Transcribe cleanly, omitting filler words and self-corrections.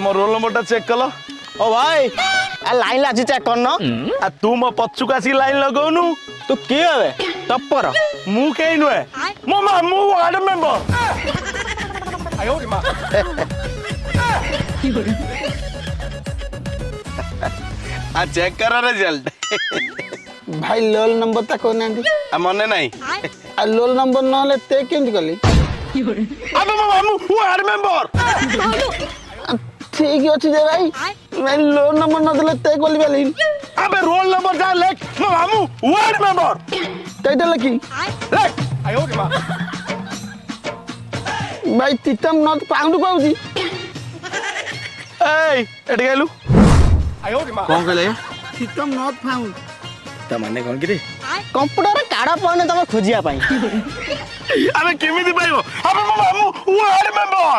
मो roll number check कल ओ भाई आ लाइन लाची चेक करनो आ तू मो पछुक आसी लाइन लगौनु तू किए हवे टप्पर मु केई नुए मो मामू वार्ड मेंबर आ चेक कर रिजल्ट भाई लोल नंबर ता कोना दी आ मने नहीं आ लोल नंबर नले ते केंज गली अबे मो मामू वार्ड मेंबर ठीक अछि जे भाई मैं लोल नंबर न देले ते गली बेली अबे रोल नंबर जा लेख मो मामू वार्ड मेंबर कैटे लकी लेख भाई तितम नट पाउंड कहउजी ए एटी गेलु कौन कहले तितम नट फाउंड ता माने कोन कि रे कंप्यूटर रे काडा पने तम खोजिया पाई अबे केमिति पाइबो अबे मो मामू वार्ड मेंबर